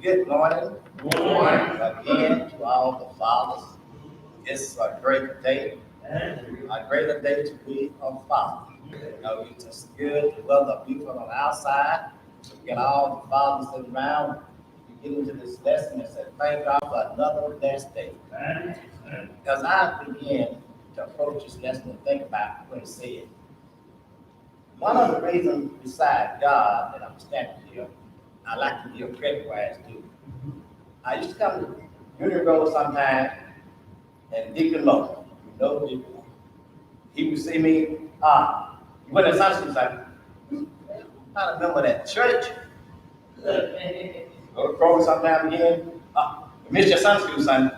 Good morning. Good morning. Again to all the fathers. It's a great day. A greater day to be a father. It's just good. The weather beautiful on the outside. We got all the fathers sitting around. We get into this lesson and say, thank God for another blessed day. As I begin to approach this lesson and think about what it said, one of the reasons besides God that I'm standing here, I like to give credit where it's due. I used to come to Union Road sometime, and Deacon Lowe, you know Deacon Lowe, he would see me, you went to Sunday school, like, I remember that church. Go to Kroger sometime again, miss your Sunday school Sunday.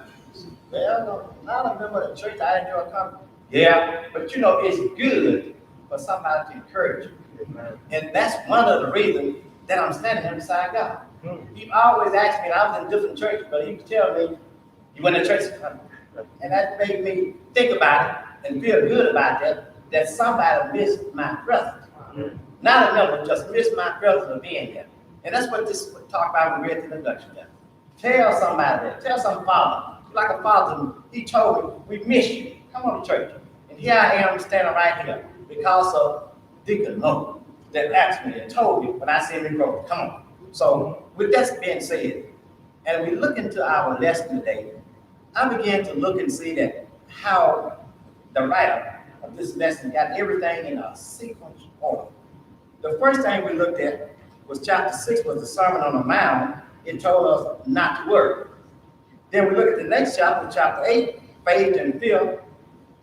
Well, I remember the church, I enjoy coming. Yeah, but you know, it's good for somebody to encourage you. And that's one of the reasons that I'm standing here beside God. He always asked me, and I was in different churches, but he would tell me, you went to church. And that made me think about it and feel good about that somebody missed my presence. Not enough, but just missed my presence of being here. And that's what this talk about when we read the introduction. Tell somebody that, tell some father, like a father, he told me, we miss you. Come on to church. And here I am standing right here because of Deacon Lowe that asked me and told me when I see him grow, come on. So with that being said, and we look into our lesson today, I began to look and see that how the writer of this lesson got everything in a sequence order. The first thing we looked at was chapter 6 was the Sermon on the Mount. It told us not to worry. Then we look at the next chapter, chapter 8, faith and fear,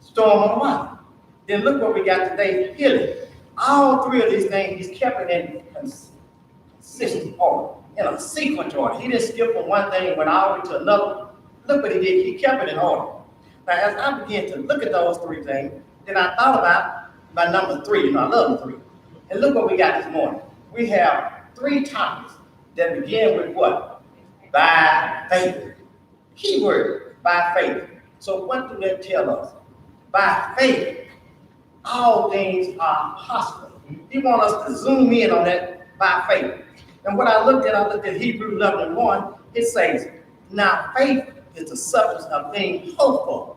storm on the water. Then look what we got today, healing. All three of these things, he's kept it in consistent order, in a sequence order. He didn't skip from one thing and went all the way to another. Look what he did. He kept it in order. Now, as I began to look at those three things, then I thought about my number 3. You know, I love the 3. And look what we got this morning. We have 3 topics that begin with what? By faith. Keyword, by faith. So what do that tell us? By faith, all things are possible. He wants us to zoom in on that by faith. And what I looked at Hebrews 11:1. It says, now faith is the substance of things hoped for,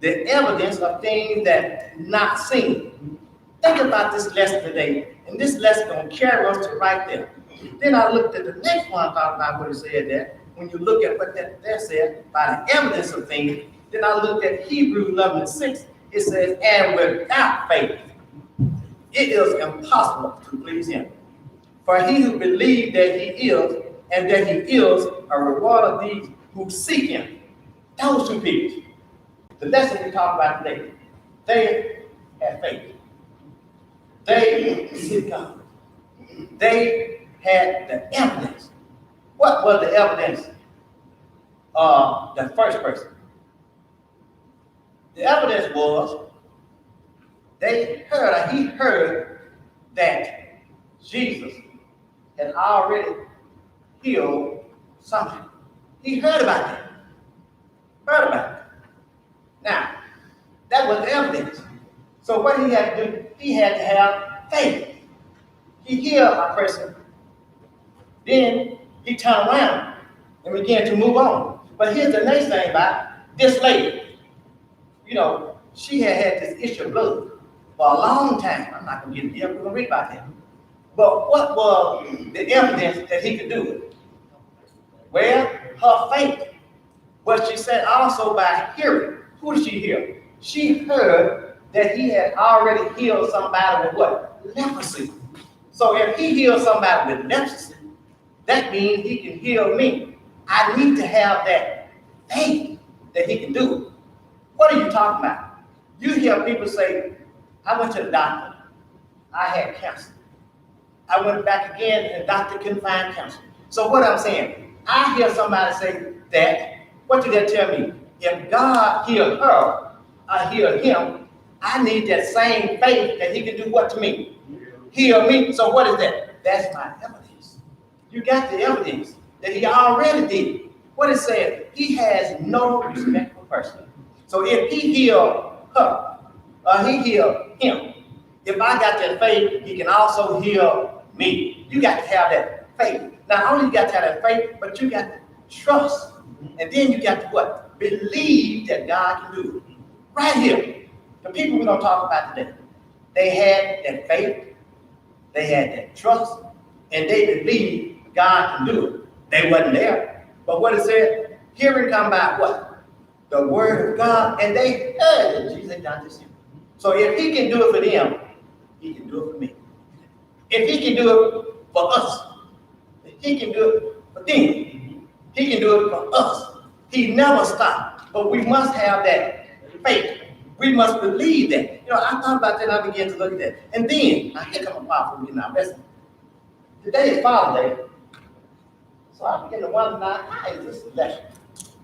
the evidence of things that not seen. Think about this lesson today, and this lesson is going to carry us to right there. Then I looked at the next one, thought about what it said there. When you look at what that said, by the evidence of things, then I looked at Hebrews 11:6. It says, and without faith, it is impossible to please him. For he who believes that he is, and that he is a reward of these who seek him. Those 2 people. The lesson we talk about today, they had faith. They seek God. They had the evidence. What was the evidence of the first person? The evidence was he heard that Jesus had already healed something. He heard about it. Now, that was the evidence. So what he had to do, he had to have faith. He healed a person. Then he turned around and began to move on. But here's the next thing about this lady. You know, she had this issue of blood for a long time. I'm not going to get here. We're going to read about that. But what was the evidence that he could do it? Well, her faith. But she said also by hearing. Who did she hear? She heard that he had already healed somebody with what? Leprosy. So if he healed somebody with leprosy, that means he can heal me. I need to have that faith that he can do it. What are you talking about? You hear people say, I went to the doctor. I had cancer. I went back again and the doctor couldn't find cancer. So what I'm saying, I hear somebody say that. What did that tell me? If God healed her, I heal him. I need that same faith that he can do what to me? Heal me. So what is that? That's my evidence. You got the evidence that he already did. What it says, he has no respect for person. So if he healed her, or he healed him, if I got that faith, he can also heal me. You got to have that faith. Not only you got to have that faith, but you got to trust. And then you got to what? Believe that God can do it. Right here. The people we're going to talk about today, they had that faith, they had that trust, and they believed God can do it. They wasn't there. But what it said, hearing come by what? The word of God, and they heard that Jesus done this. So if he can do it for them, he can do it for me. If he can do it for us, he can do it for them. He can do it for us. He never stopped. But we must have that faith. We must believe that. You know, I thought about that and I began to look at that. And then, now here comes a powerful we now listen. Today is Father's Day. So I began to wonder now, how is this election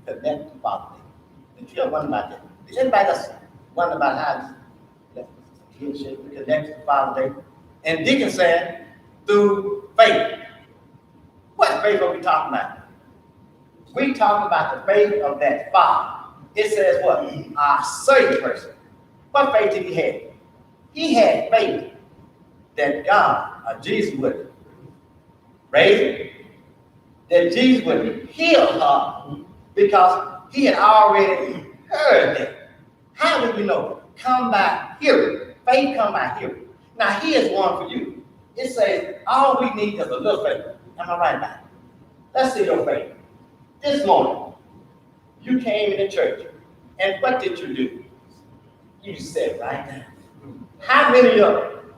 connected to Father's Day? Did you ever wonder about that? Did anybody else wonder about how this election connected to Father's Day? And Deacon said, through faith. What faith are we talking about? We talking about the faith of that Father. It says what? Our certain person. What faith did he have? He had faith that God, or Jesus, would raise him, that Jesus would heal her, because he had already heard that. How do we know? Come by hearing. Faith come by hearing. Now here's one for you. It says all we need is a little faith. Am I right about it? Let's see your faith. This morning, you came in the church, and what did you do? You said right now. How many of you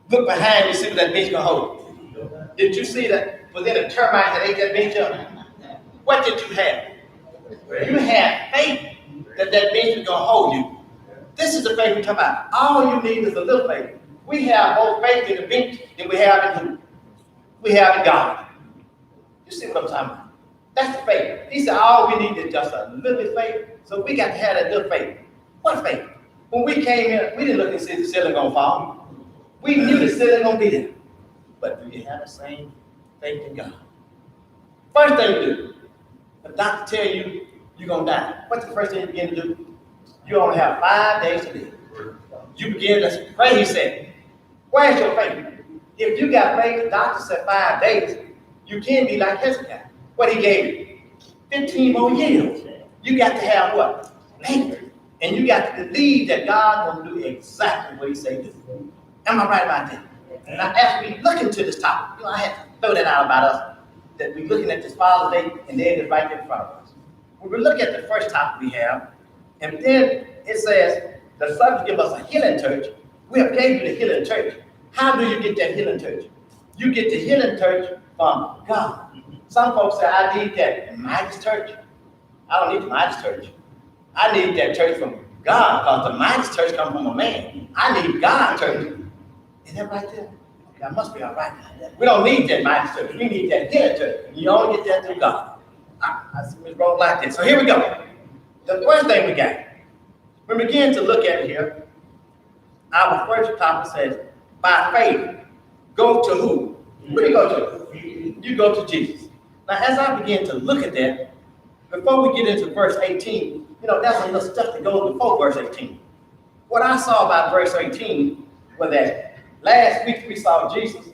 look behind you, see what that bench gonna hold? Did you see that? Was there a termite that ate that bench up? What did you have? You had faith that that bench was gonna hold you. This is the faith we're talking about. All you need is a little faith. We have more faith in the bench than we have in who? We have in God. You see what I'm talking about? That's the faith. He said all we need is just a little bit of faith. So we got to have that little faith. What faith? When we came here, we didn't look and see the ceiling gonna fall. We knew the ceiling gonna be there. But do you have the same faith in God? First thing you do, the doctor tell you you're gonna die. What's the first thing you begin to do? You only have 5 days to live. You begin to pray, he said. Where's your faith? If you got faith, the doctor said 5 days, you can be like Hezekiah. What he gave you? 15 more years. You got to have what? Faith. And you got to believe that God will do exactly what he said do. Am I right about that? Now, as we look into this topic, you know, I had to throw that out about us, that we're looking at this Father's Day, and then it's right there in front of us. When we look at the first topic we have, and then it says, the subject give us a healing church. We have gave you the healing church. How do you get that healing church? You get the healing church from God. Some folks say, I need that Midas church. I don't need the Midas church. I need that church from God, because the Midas church comes from a man. I need God's church. Is that right there? Okay, I must be all right now. We don't need that Midas church. We need that healing church. You only get that through God. I see it's wrong like this. So here we go. The first thing we got, we begin to look at it here. Our first topic says, by faith, go to who? Who do you go to? You go to Jesus. Now, as I begin to look at that, before we get into verse 18, you know, that's a little stuff that goes before verse 18. What I saw about verse 18 was that last week we saw Jesus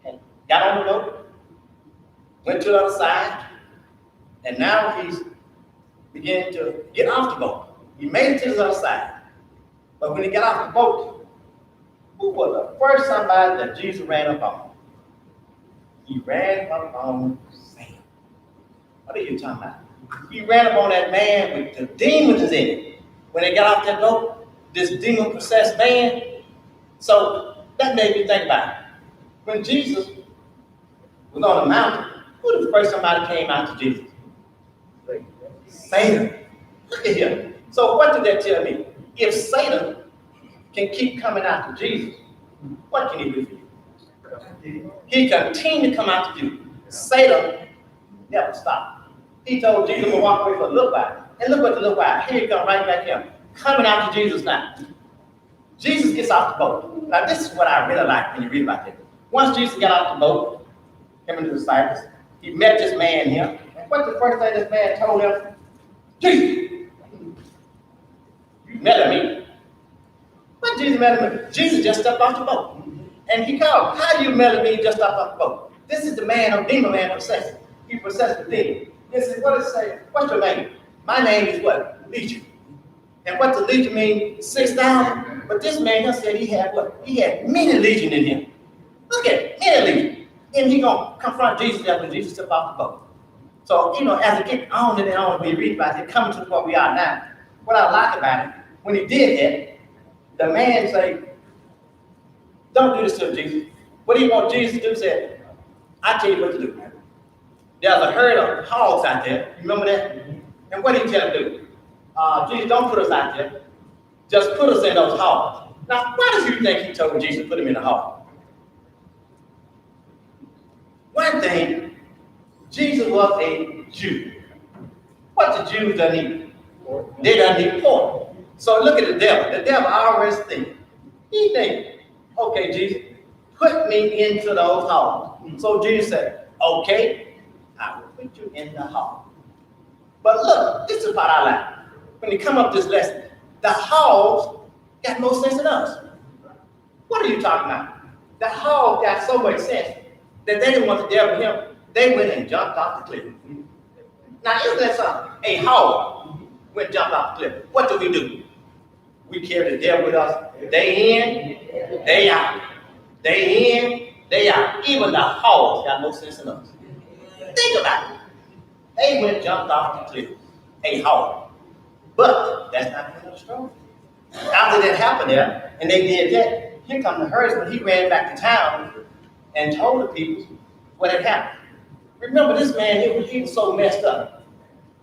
and got on the boat, went to the other side, and now he's beginning to get off the boat. He made it to the other side. But when he got off the boat, who was the first somebody that Jesus ran up on? He ran up on Sam. What are you talking about? He ran up on that man with the demons in it. When they got off that boat, this demon-possessed man. So that made me think about it. When Jesus was on the mountain, who was the first somebody came out to Jesus? Satan. Look at him. So what did that tell me? If Satan can keep coming out to Jesus, what can he do for you? He continued to come out to you. Satan never stopped. He told Jesus to walk away for a little while. And look what the little while. Here he comes right back here. Coming out to Jesus now. Jesus gets off the boat. Now this is what I really like when you read about this. Once Jesus got off the boat, him and the disciples, he met this man here. And what's the first thing this man told him? Jesus, you met me. Jesus met him. Jesus just stepped off the boat. And he called, how you met me just stepped off the boat? This is the man of demon man possessed. He possessed the demon. He said, what does it say? What's your name? My name is what? Legion. And what the legion mean? 6,000. But this man just said he had what? He had many legion in him. Look at it, many legion. And he gonna confront Jesus after Jesus stepped off the boat. So, as it gets on and on, we read about it, coming to where we are now. What I like about it, when he did that, the man say, don't do this to him, Jesus. What do you want Jesus to do? He said, I tell you what to do. There's a herd of hogs out there. You remember that? And what did he tell him to do? Jesus, don't put us out there. Just put us in those hogs. Now, why does you think he told Jesus to put him in the hog? One thing, Jesus was a Jew. What the Jews don't eat? They don't eat pork. So look at the devil. The devil always thinks. He thinks, okay, Jesus, put me into those hogs. So Jesus said, okay, I will put you in the hog. But look, this is what I like. When you come up this lesson, the hogs got more sense than us. What are you talking about? The hog got so much sense that they didn't want the devil to him. They went and jumped off the cliff. Now, isn't that something? A hog went and jumped off the cliff. What do? We carry the devil with us. Day in, day out. Day in, day out. Even the hogs got more sense than us. Think about it. They went and jumped off the cliff. A hog. But that's not the end of the story. After that happened there, and they did that, here comes the herdsman. He ran back to town and told the people what had happened. Remember, this man, he was so messed up.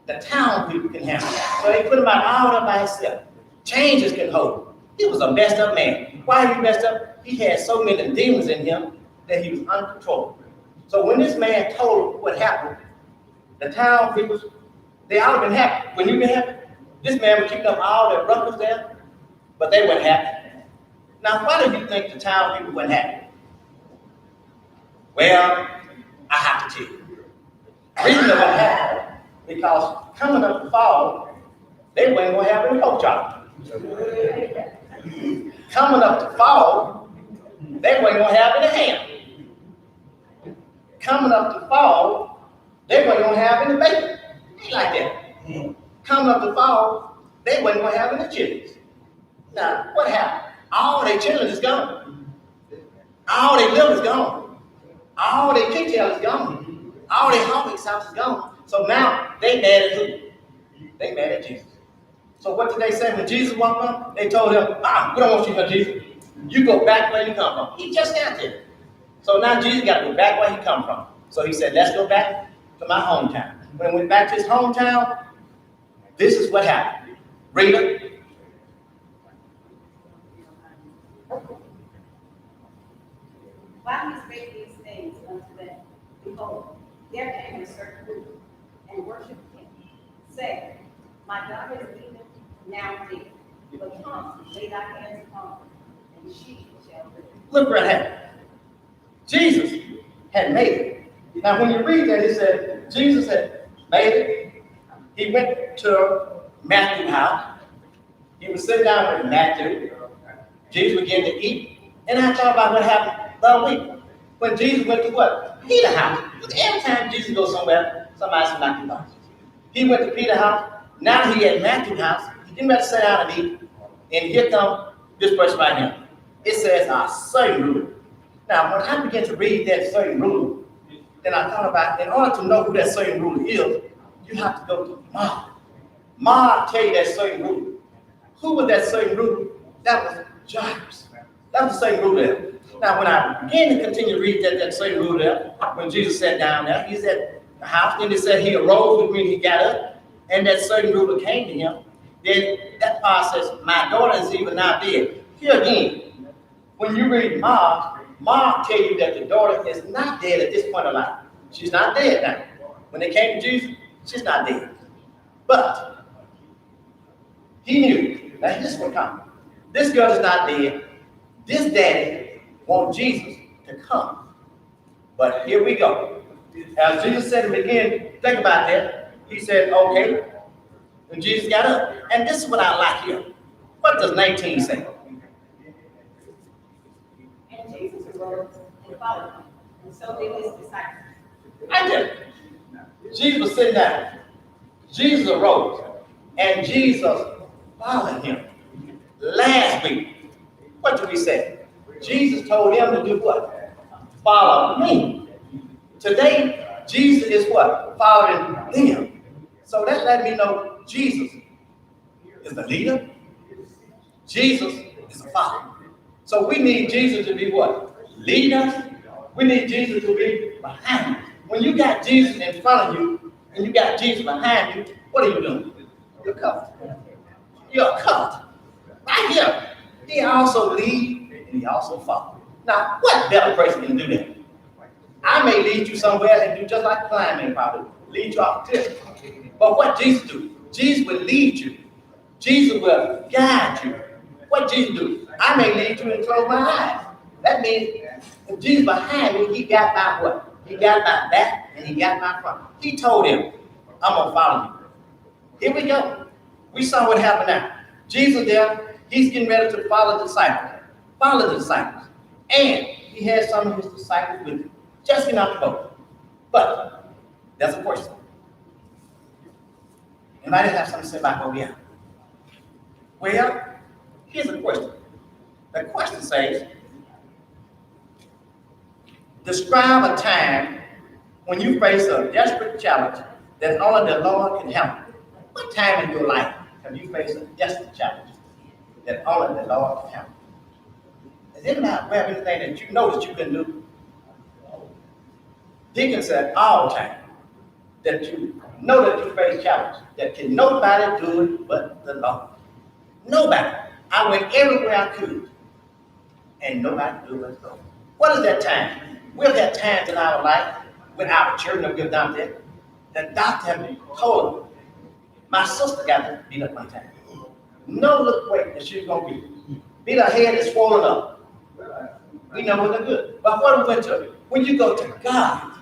The town people can handle it. So they put him out all up by himself. Changes can hold. He was a messed up man. Why he messed up? He had so many demons in him that he was uncontrollable. So when this man told what happened, the town people, they all been happy. When you been happy, this man would keep up all their ruckus there, but they weren't happy. Now, why do you think the town people weren't happy? Well, I have to tell you. The reason they weren't happy, because coming up the fall, they weren't going to have any pork chop. Coming up the fall, they weren't going to have any ham. Coming up the fall, they weren't going to have any bacon. Ain't like that. Coming up the fall, they weren't going to have any chilies. Now, what happened? All their chilies is gone. All their liver is gone. All their pigtail is gone. All their homemade sauce is gone. So now they mad at who? They mad at Jesus. So what did they say when Jesus walked on? They told him, we don't want you here, Jesus. You go back where you come from. He just got there. So now Jesus got to go back where he come from. So he said, let's go back to my hometown. When he went back to his hometown, this is what happened. Read it. While he spake these things unto them, behold, there came a certain group and worshipped him, saying, my daughter is even now dead, but come, lay thy hands upon her, and she shall live. Look what happened. Jesus had made it. Now, when you read that, it said, Jesus had made it. He went to Matthew's house. He was sitting down with Matthew. Jesus began to eat. And I thought about what happened the week when Jesus went to what? Peter's house. Every time Jesus goes somewhere, somebody's knocking on. He went to Peter's house. Now he at Matthew's house. He didn't have to sit down and eat. And here comes this person right here. It says a certain rule. Now, when I began to read that certain rule, then I thought about, in order to know who that certain rule is, you have to go to Mark. Mark tell you that certain rule. Who was that certain rule? That was Jairus. That was the certain rule there. Now, when I began to continue to read that certain rule there, when Jesus sat down there, he said, the house, then it said he arose with me, he got up, and that certain ruler came to him. Then that part says, my daughter is even now dead. Here again, when you read Mark tell you that the daughter is not dead at this point of life. She's not dead now. When they came to Jesus, she's not dead. But he knew that this would come. This girl is not dead. This daddy wants Jesus to come. But here we go. As Jesus said in the beginning, think about that. He said, okay. And Jesus got up. And this is what I like here. What does 19 say? And Jesus arose and followed him, and So did his disciples. I did. Jesus was sitting down. Jesus arose. And Jesus followed him. Last week, what did we say? Jesus told him to do what? Follow me. Today, Jesus is what? Following them. So that let me know Jesus is the leader. Jesus is a father. So we need Jesus to be what? Lead us. We need Jesus to be behind us. When you got Jesus in front of you and you got Jesus behind you, what are you doing? You're covered. You're covered. Right here. He also lead and he also follow. Now, what better person can do that? I may lead you somewhere and do just like climbing probably. Lead you off the cliff. But what Jesus do? Jesus will lead you. Jesus will guide you. What Jesus do? I may lead you and close my eyes. That means if Jesus behind me, he got my what? He got my back and he got my front. He told him, I'm going to follow you. Here we go. We saw what happened now. Jesus there, he's getting ready to follow the disciples. Follow the disciples. And he had some of his disciples with him. Just get out the boat. But there's a question. Anybody have something to say about where we are? Well, here's a question. The question says, describe a time when you face a desperate challenge that only the Lord can help. What time in your life have you faced a desperate challenge that only the Lord can help? Is anybody aware of anything that you know that you can do? Deacon said all the time that you know that you face challenges that can nobody do it but the Lord. Nobody. I went everywhere I could, and nobody could do it but the Lord. What is that time? We've had times in our life when our children have done that. The doctor had told them, my sister got beat up one time. No look weight that she's gonna be. Beat her head is swollen up. We know what they're good. But what we went to? When you go to God,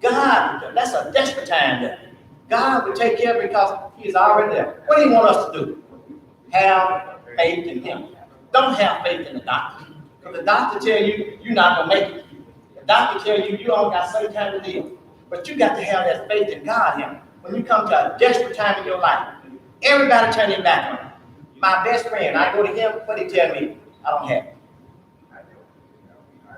that's a desperate time there. God will take care of it because he's already there. What do you want us to do? Have faith in him. Don't have faith in the doctor. Because the doctor tell you you're not going to make it. The doctor tell you you only got certain time to live. But you got to have that faith in God here. When you come to a desperate time in your life, everybody turn their back on you. My best friend, I go to him, what he tell me? I don't have it.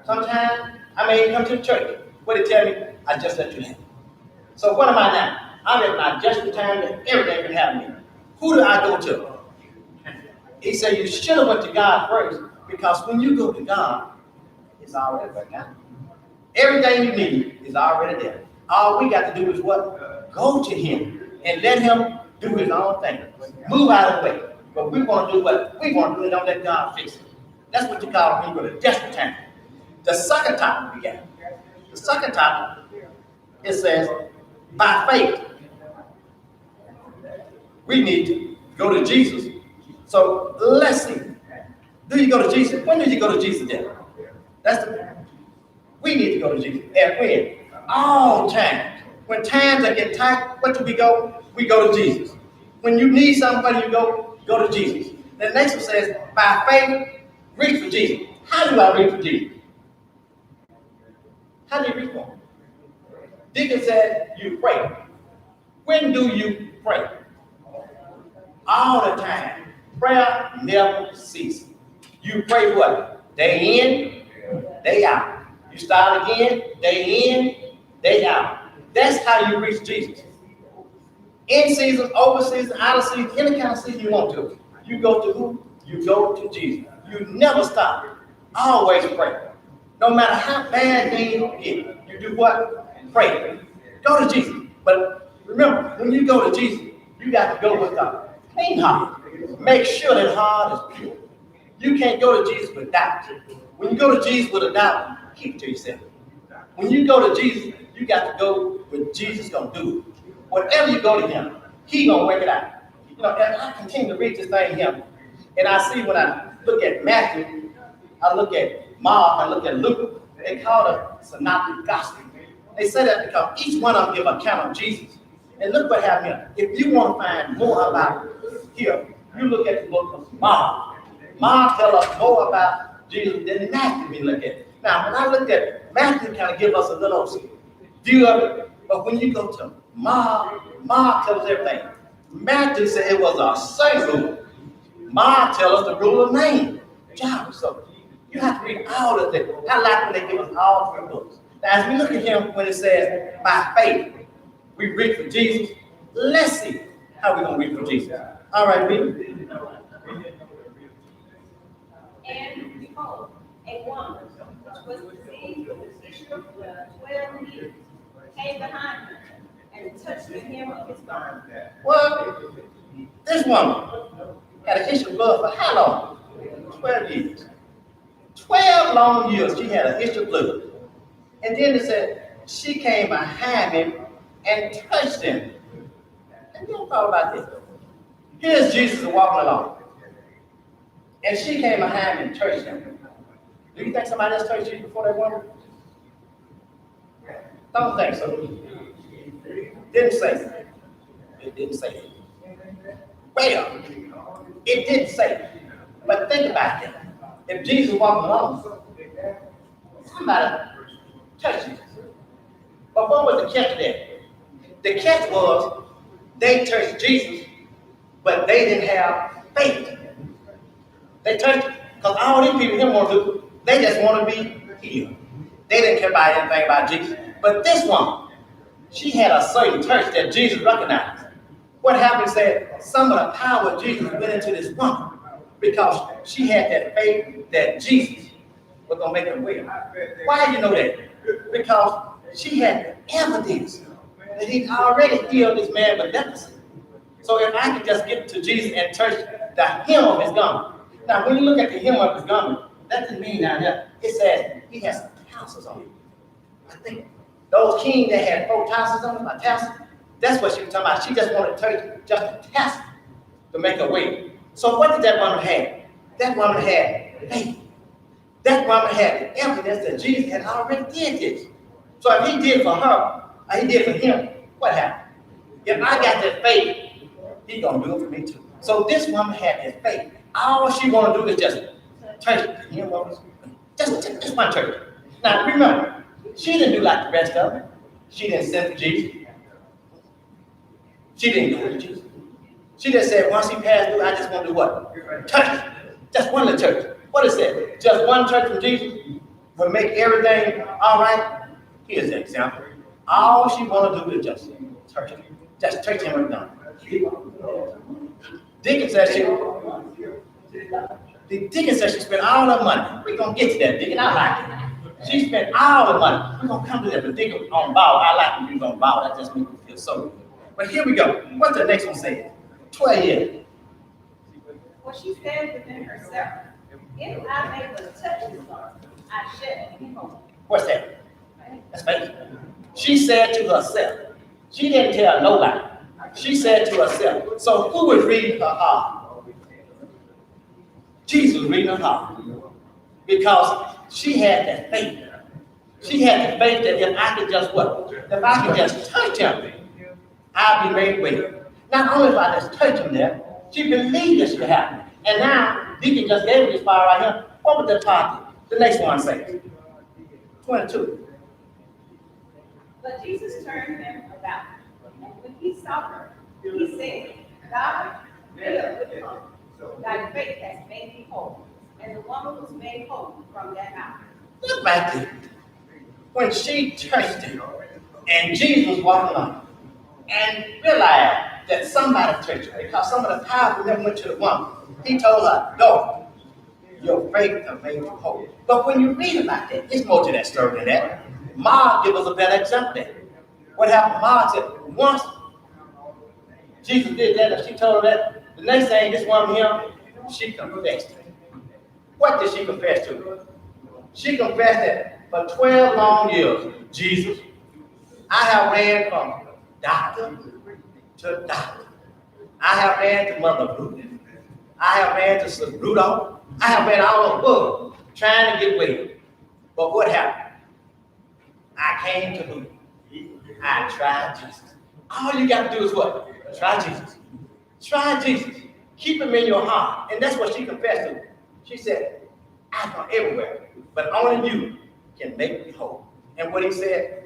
Sometimes I may come to the church. What he tell me? I just let you have it. So what am I now? I'm at my desperate time that everything can happen to me. Who do I go to? He said you should have went to God first, because when you go to God, it's already right now. Everything you need is already there. All we got to do is what? Go to him and let him do his own thing. Move out of the way. But we want to do what we want to do and don't let God fix it. That's what you call when you go to desperate time. The second topic we got. The second topic, it says, by faith, we need to go to Jesus. So let's see. Do you go to Jesus? When did you go to Jesus then? We need to go to Jesus. And when? All times. When times are getting tight, what do we go? We go to Jesus. When you need somebody, you go to Jesus. The next one says, by faith, reach for Jesus. How do I reach for Jesus? How do you reach for him? Deacon said, you pray. When do you pray? All the time. Prayer never ceases. You pray what? Day in, day out. You start again, day in, day out. That's how you reach Jesus. In season, over season, out of season, any kind of season you want to. You go to who? You go to Jesus. You never stop. Always pray. No matter how bad things get, you do what? Pray. Go to Jesus. But remember, when you go to Jesus, you got to go with a clean heart. Make sure that heart is pure. You can't go to Jesus with doubt. When you go to Jesus with a doubt, keep it to yourself. When you go to Jesus, you got to go with Jesus gonna do. Whatever you go to him, he gonna work it out. You know, and I continue to read this thing here, and I see when I look at Matthew, I look at Mark, I look at Luke, they call it synoptic gospel. They say that because each one of them give an account of Jesus. And look what happened here. If you want to find more about here, you look at the book of Mark. Mark tells us more about Jesus than Matthew we look at. Now, when I looked at Matthew kind of give us a little view of it, but when you go to Mark tells us everything. Matthew said it was a saint rule. Mark tells us the rule of name. Job. So you have to read all of them. I like when they give us all three books. Now, as we look at him when it says, by faith, we read from Jesus, let's see how we're going to read from Jesus. All right, read. And behold, a woman which was deceived with the issue of blood 12 years came behind him and touched the hem of his garment. Well, this woman had an issue of blood for how long? 12 years. 12 long years she had an issue of blood. And then it said she came behind him and touched him. And you don't thought about this. Here's Jesus walking along. And she came behind him and touched him. Do you think somebody else touched you before that woman? Don't think so. Didn't say it. It didn't say it. Well, it didn't say it. But think about it. If Jesus walked along, somebody touched him. But what was the catch there? The catch was they touched Jesus, but they didn't have faith. They touched him because all these people didn't want to do, they just want to be healed. They didn't care about anything about Jesus. But this woman, she had a certain touch that Jesus recognized. What happened said some of the power of Jesus went into this woman because she had that faith that Jesus was going to make her well. Why do you know that? Because she had evidence that he already healed this man with leprosy. So if I could just get to Jesus and touch the hem of his garment. Now, when you look at the hem of his garment, that doesn't mean down there. It says he has some tassels on him. I think those kings that had 4 tassels on them, a tassel, that's what she was talking about. She just wanted to touch just a tassel to make her way. So what did that woman have? That woman had faith. That woman had the evidence that Jesus had already did this. So if he did for her, or he did for him, what happened? If I got that faith, he's going to do it for me too. So this woman had that faith. All she want to do is just touch it. You know, just one touch. Now remember, she didn't do like the rest of them. She didn't send for Jesus. She didn't go to Jesus. She just said, once he passed through, I just want to do what? Touch it. Just one little touch. What is that? Just one touch from Jesus will make everything all right. Here's an example. All she want to do is just touch him. Just touch him and done. Deacon says she spent all her money. We're going to get to that, Deacon. I like it. She spent all the money. We're going to come to that. But Deacon on bow. I like when you're on bow. That just makes me feel so good. But here we go. What's the next one saying? 12 years. For she said within herself, if I may but touch his garment, I shall be whole. What's that? That's faith. She said to herself. She didn't tell nobody. She said to herself. So who was reading her heart? Jesus was reading her heart. Because she had that faith. She had the faith that if I could just what? If I could just touch him, I'll be made well. Not only if I just touch him there, she believed this would happen. And now, Deacon just gave me this fire right here. What would the part? The next one say? 22. But Jesus turned him about, and when he saw her, he said, God, fill with hope. Thy faith has made thee whole. And the woman was made whole from that hour. Look back there. When she touched him, and Jesus was walking on, and realized that somebody touched her, because some of the power never went to the woman. He told her, "Daughter, your faith has made you whole." But when you read about that, it's more to that story than that. Mark gives us a better example there. What happened? Mark said, once Jesus did that, and she told her that, the next thing this woman here, she confessed. What did she confess to? She confessed that for 12 long years, Jesus, I have ran from doctor to doctor. I have ran to Mother Ruth. I have ran to Sister Rudolph. I have ran all over the world trying to get well. But what happened? I came to who? I tried Jesus. All you got to do is what? Try Jesus. Try Jesus. Keep him in your heart. And that's what she confessed to. She said, I've gone everywhere, but only you can make me whole. And what he said,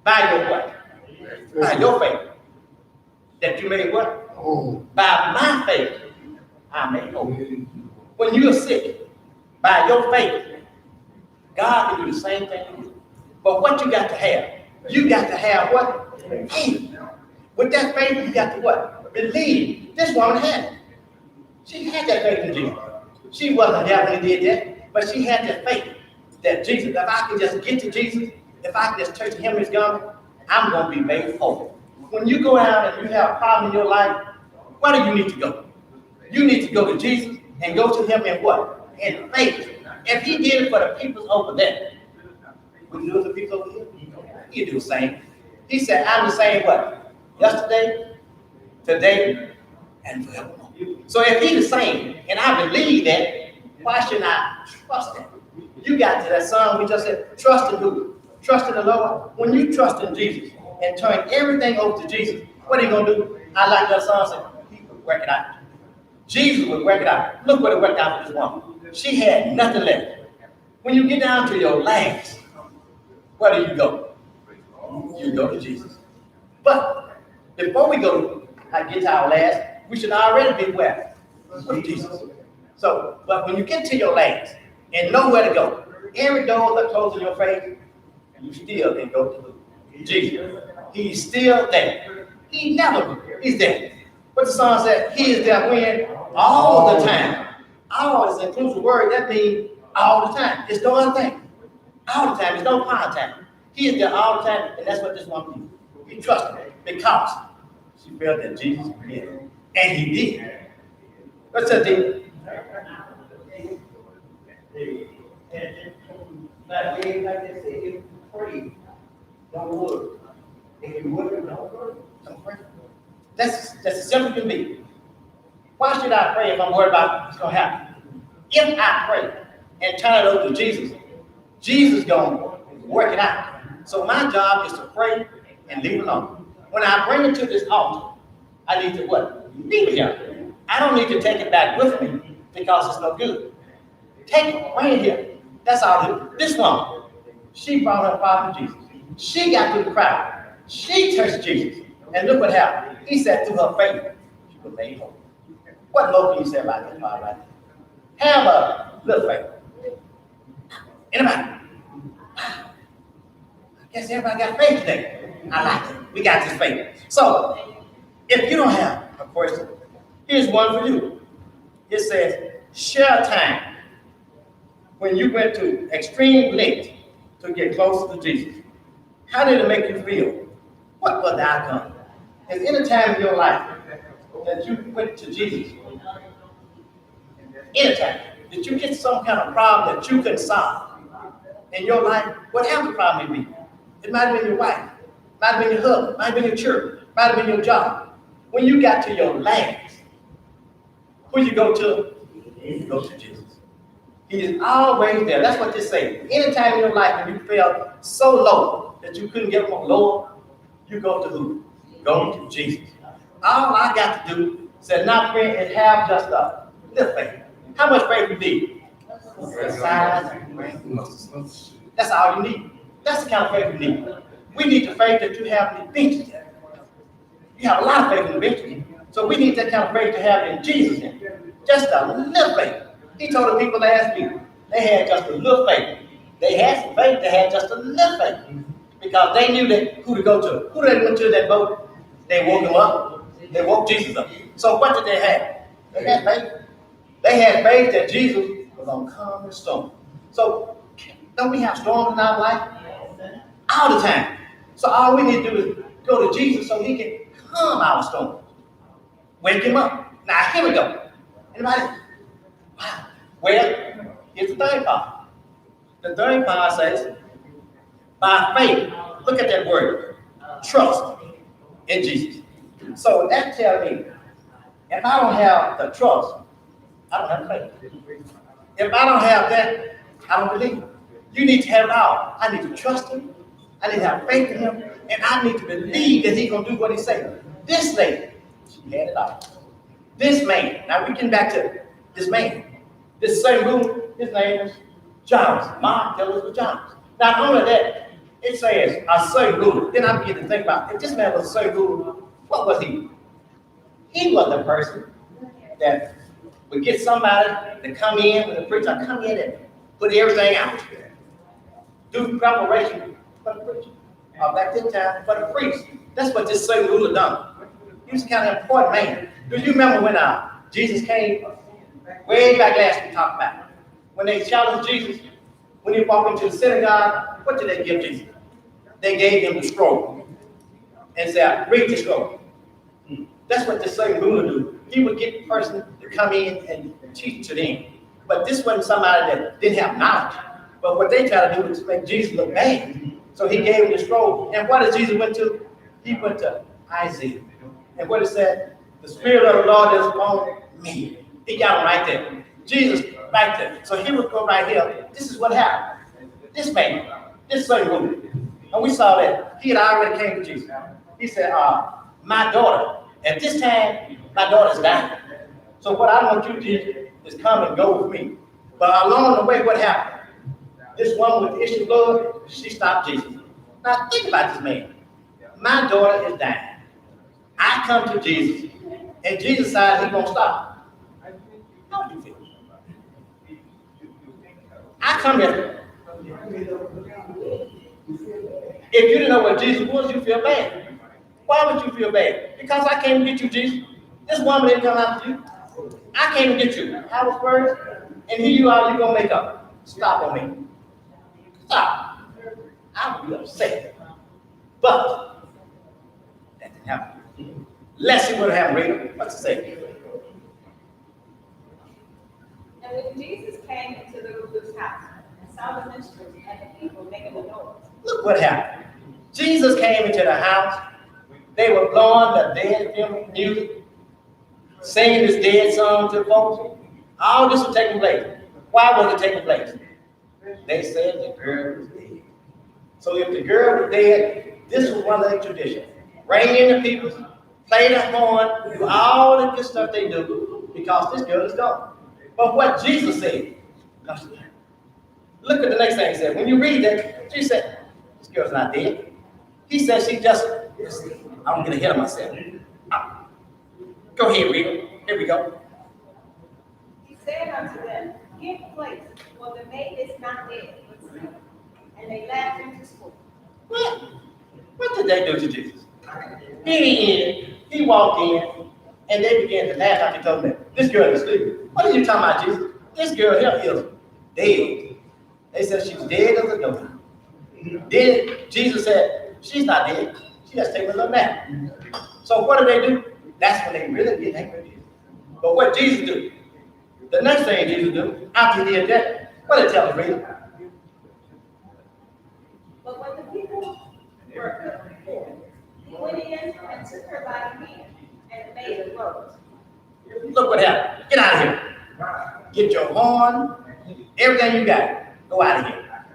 by your what? By your faith. That you made what? Oh. By my faith, I made whole. When you are sick, by your faith, God can do the same thing to you. But what you got to have? You got to have what? Faith. With that faith, you got to what? Believe. This woman had it. She had that faith in Jesus. She wasn't there when he did that, but she had that faith that Jesus, if I can just get to Jesus, if I can just touch him his garment, I'm going to be made whole. When you go out and you have a problem in your life, where do you need to go? You need to go to Jesus and go to him in what? In faith. If he did it for the people over there, would you do it for the people over here? He'd do the same. He said, I'm the same what? Yesterday, today, and forevermore. So if he's the same, and I believe that, why shouldn't I trust him? You got to that song we just said, trust in who? Trust in the Lord. When you trust in Jesus and turn everything over to Jesus, what are you going to do? I like that song said, he would work it out. Jesus would work it out. Look what it worked out for this woman. She had nothing left. When you get down to your last, where do you go? You go to Jesus. But before we go, get to our last, we should already be where? With Jesus. So, but when you get to your last and know where to go, every door that closes in your face, you still can go to Jesus. He's still there. He never, he's there. What the song said, he is there when? All the time. All is an inclusive word. That means all the time. It's no other thing. All the time. It's no part time. He is there all the time, and that's what this woman did. He trusted him because she felt that Jesus did. And he did. What's that, D? Like they said, if you pray, don't worry. If you worry, don't worry. Don't pray. That's as simple as can be. Why should I pray if I'm worried about what's going to happen? If I pray and turn it over to Jesus, Jesus is going to work it out. So my job is to pray and leave it alone. When I bring it to this altar, I need to what? Leave it here. I don't need to take it back with me because it's no good. Take it right here. That's all. This woman, she brought her father to Jesus. She got through the crowd. She touched Jesus. And look what happened. He said through her faith, she was made whole. What more can you say about this, Father? Right? Have a little faith. Anybody? I guess everybody got faith today. I like it. We got this faith. So, if you don't have a question, here's one for you. It says, share time when you went to extreme length to get closer to Jesus. How did it make you feel? What was the outcome? Is any time in your life that you went to Jesus, anytime, did you get some kind of problem that you couldn't solve in your life? Whatever the problem may be. It might have been your wife, might have been your husband, might have been your church, might have been your job. When you got to your last, who you go to? You go to Jesus. He is always there. That's what they say. Anytime in your life when you felt so low that you couldn't get more lower, you go to who? Go to Jesus. All I got to do is not pray and have just a little faith. How much faith you need? The size of a grain of mustard. That's all you need. That's the kind of faith you need. We need the faith that you have in the benches. You have a lot of faith in the benches. So we need that kind of faith to have in Jesus. Just a little faith. He told the people last week, they had just a little faith. They had some faith, they had just a little faith. Because they knew that who to go to. Who they went to that boat? They woke him up. They woke Jesus up. So what did they have? They had faith. They had faith that Jesus was going to calm the storm. So don't we have storms in our life? All the time. So all we need to do is go to Jesus so he can calm our storm. Wake him up. Now here we go. Anybody? Wow. Well, here's the third part. The third part says, by faith, look at that word, trust in Jesus. So that tells me, if I don't have the trust, I don't have faith. If I don't have that, I don't believe. You need to have it all. I need to trust him. I need to have faith in him. And I need to believe that he's going to do what he said. This lady, she had it all. This man, now we get back to this man. This same room, his name is John. Mark tells us John. Not only that, It says, a certain ruler. Then I begin to think about, if this man was a certain ruler, what was he? He was the person that would get somebody to come in, with the preacher come in and put everything out. Do preparation for the preacher. Back this time, for the priest. That's what this certain ruler done. He was kind of an important man. Do you remember when Jesus came? Way back last we talked about. When they challenged Jesus, when he walked into the synagogue, what did they give Jesus? They gave him the scroll and said, read the scroll. That's what this same ruler do. He would get the person to come in and teach to them. But this wasn't somebody that didn't have knowledge. But what they tried to do was make Jesus look bad. So he gave him the scroll. And what did Jesus went to? He went to Isaiah. And what it said? The Spirit of the Lord is upon me. He got him right there. Jesus right there. So he would go right here. This is what happened. This man, this same ruler. And we saw that he had already came to Jesus. He said, my daughter, at this time, my daughter's dying. So what I want you to do is come and go with me. But along the way, what happened? This woman with the issue of blood, she stopped Jesus. Now think about this man. My daughter is dying. I come to Jesus, and Jesus decided he won't stop. How do you feel? I come here. If you didn't know what Jesus was, you feel bad. Why would you feel bad? Because I came to get you, Jesus. This woman didn't come after you. I came to get you. I was first, and here you are, you're going to make up. Stop on me. Stop. I would be upset. But that didn't happen. Let's see what happened, Rita. What's it say? And when Jesus came into the ruler's house and saw the minstrels and the people making the noise. Look what happened. Jesus came into the house. They were blowing the dead music, singing this dead song to folks. All this was taking place. Why was it taking place? They said the girl was dead. So if the girl was dead, this was one of their traditions. Bring in the people, play the horn, do all the good stuff they do, because this girl is gone. But what Jesus said, look at the next thing he said. When you read that, Jesus said, this girl's not dead. He said she just, I'm going to hit myself. Go ahead, Rita. Here we go. He said unto them, give place, for the maid is not dead, but asleep. And they laughed him to scorn. What? What did they do to Jesus? He walked in, and they began to laugh after he told them, this girl is asleep. What are you talking about, Jesus? This girl here is dead. They said she's dead as a dodo. Then Jesus said, she's not dead. She just taking a little nap. So what do they do? That's when they really get angry at Jesus. But what Jesus do? The next thing Jesus do, after he did that, what did he tell the reader? But when the people were informed, he went in and took her by the hand, and the maid arose. Look what happened. Get out of here. Get your horn, everything you got. Go out of here.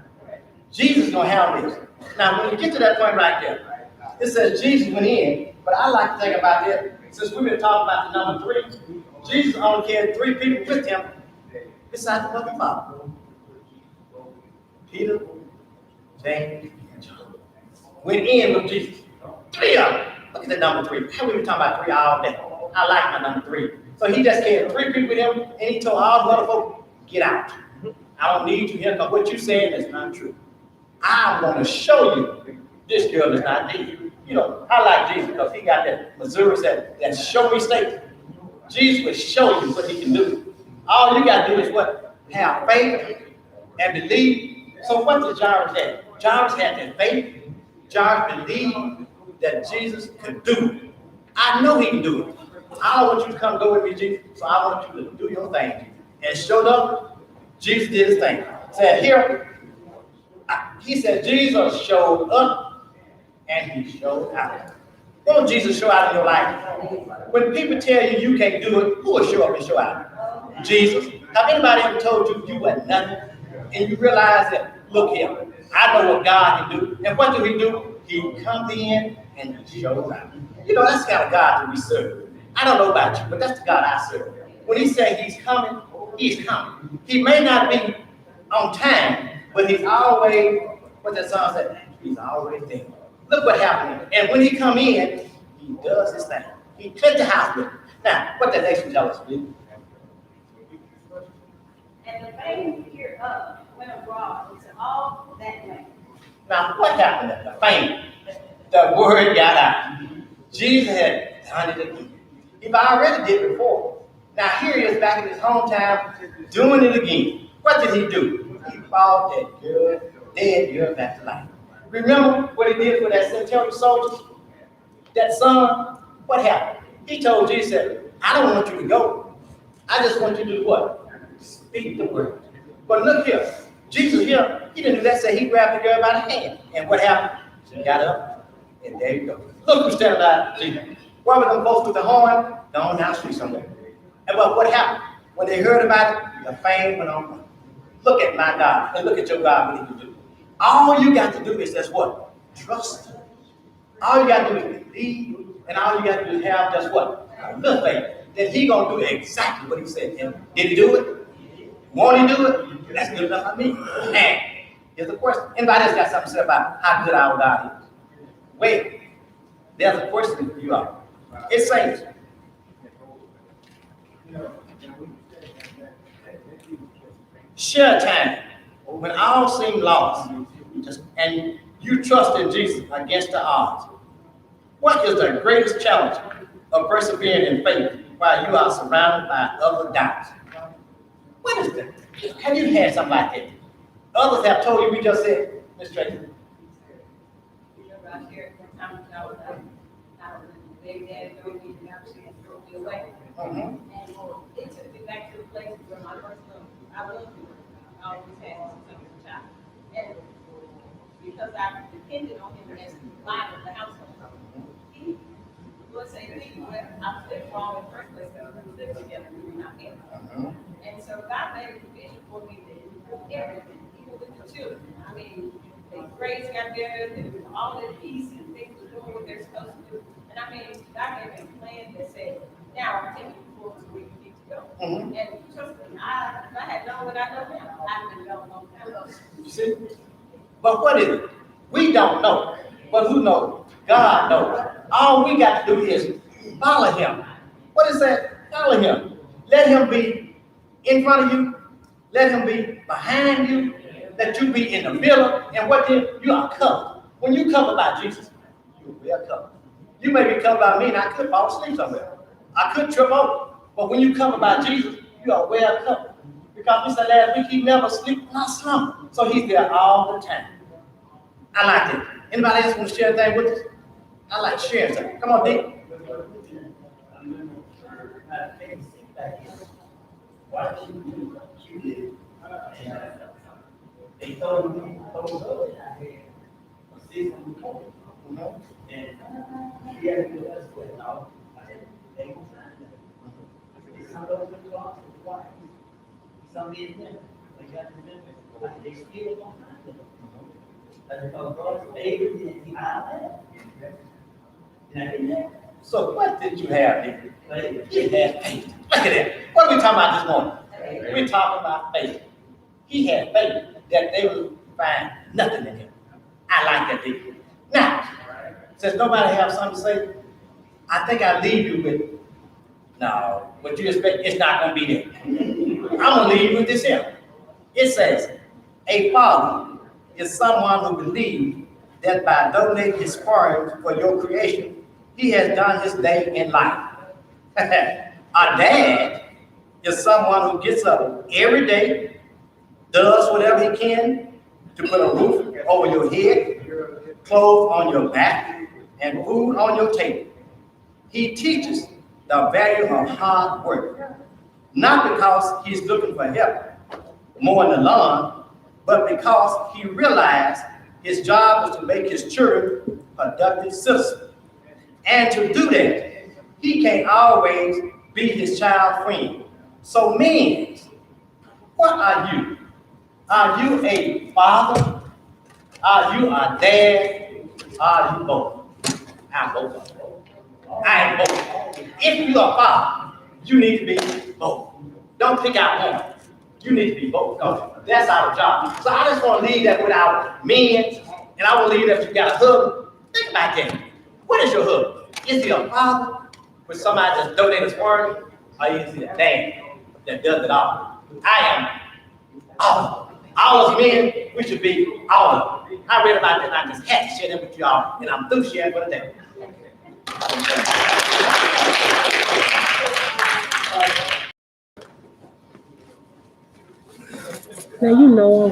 Jesus is going to handle this. Now, when you get to that point right there, it says Jesus went in, but I like to think about this. Since we've been talking about the number 3, Jesus only carried 3 people with him besides the Holy Father. Peter, James, and John went in with Jesus. 3 of them. Look at the number 3. How we been talking about 3 all day? I like my number 3. So he just carried 3 people with him, and he told all the other folks, get out. I don't need you here because what you saying is not true. I'm going to show you this girl is not dead. You know, I like Jesus because he got that Missouri said, that show me state. Jesus will show you what he can do. All you got to do is what? Have faith and believe. So what did Jairus have? Jairus had that faith. Jairus believed that Jesus could do. I know he can do it. I don't want you to come go with me, Jesus. So I want you to do your thing. And showed up, Jesus did his thing. Said here, he said Jesus showed up and he showed out. Won't Jesus show out in your life? When people tell you you can't do it, who will show up and show out? Jesus. Have anybody ever told you you were nothing? And you realize that, look here, I know what God can do. And what do he do? He comes in and he shows out. You know, that's the kind of God that we serve. I don't know about you, but that's the God I serve. When he says he's coming, he's coming. He may not be on time, but he's always, what that song said, He's always there. Look what happened. And when he come in, he does his thing. He cleansed the house with him. Now, what the next one tell us, please? And the fame hereof went abroad into all that land. Now, what happened at the fame? The word got out. Jesus had done it again. He already did it before. Now, here he is back in his hometown doing it again. What did he do? He brought that girl, dead girl, back to life. Remember what he did for that centurion soldier? That son? What happened? He told Jesus, I don't want you to go. I just want you to do what? Speak the word. But look here. Jesus here, he didn't do that. Say he grabbed the girl by the hand. And what happened? She got up, and there you go. Look who's standing by Jesus. Where were them folks with the horn? Down down the street somewhere. And what happened? When they heard about it, the fame went on. Look at my God, and look at your God, what he can do. All you got to do is just what? Trust him. All you got to do is believe, and all you got to do is have just what? A little faith. Then he going to do exactly what he said. And did he do it? Won't he do it? That's good enough for me. And here's the question. Anybody else got something to say about how good our God is? Wait. There's a question for you all. It says, share time when all seem lost, and you trust in Jesus against the odds. What is the greatest challenge of persevering in faith while you are surrounded by other doubts? What is that? Have you had something like that? Others have told you, we just said, Ms. Tracy. I shared one time when I was baby daddy told me to never see him throw me away. And it took me back to the place where my first love. I loved him. I always had since I was a child. And because I depended on him as the line of the household, he would say things that I lived wrong in the first place because we lived together and we were not married. And so God made a provision for me to do everything, even with the children. I mean, the grades got better, they were all at peace, and things were doing what they're supposed to do. And I mean, God gave me a plan that said, now I'm taking you forward to where you need to go. And trust me, if I had known what I know now, I would have known a long time ago. You see? But what is it? We don't know. But who knows? God knows. All we got to do is follow him. What is that? Follow him. Let him be in front of you. Let him be behind you. Let you be in the middle. And what then? You are covered. When you covered by Jesus, you're well covered. You may be covered by me, and I could fall asleep somewhere. I could trip over. But when you covered by Jesus, you are well covered. Because we said last week, he never sleeps nor slumber. So he's there all the time. I like it. Anybody else want to share anything with us? I like sharing something. Come on, Dick. They told me, that I had a season before, and she had to do us with all. I said, they won't sign it. Some of those clauses require, some didn't, they got to remember, but they still don't sign it. That's because God's favor is the island. And I didn't have. So what did you have, Dick? Favor. You had faith. Look at that. What are we talking about this morning? We're talking about faith. He had faith that they would find nothing in him. I like that, Dick. Now, since nobody have something to say, I think I'll leave you with, no, what you expect, it's not going to be there. I'm going to leave you with this here. It says, a father is someone who believes that by donating his sperm for your creation, he has done his day in life. A dad is someone who gets up every day, does whatever he can to put a roof over your head, clothes on your back, and food on your table. He teaches the value of hard work, not because he's looking for help more in the long, but because he realized his job is to make his children productive citizens. And to do that, he can't always be his child friend. So men, what are you? Are you a father? Are you a dad? Are you both? I'm both. I am both. If you are a father, you need to be both. Don't pick out one. You need to be both. That's our job. So I just want to leave that with our men And I believe that you got a husband. Think about that. What is your husband? Is he a father with somebody that's donated sperm? Or is he a dad that does it all? I am all. All us men, we should be all of them. I read about that and I just had to share that with y'all. And I'm through sharing for the day. Now you know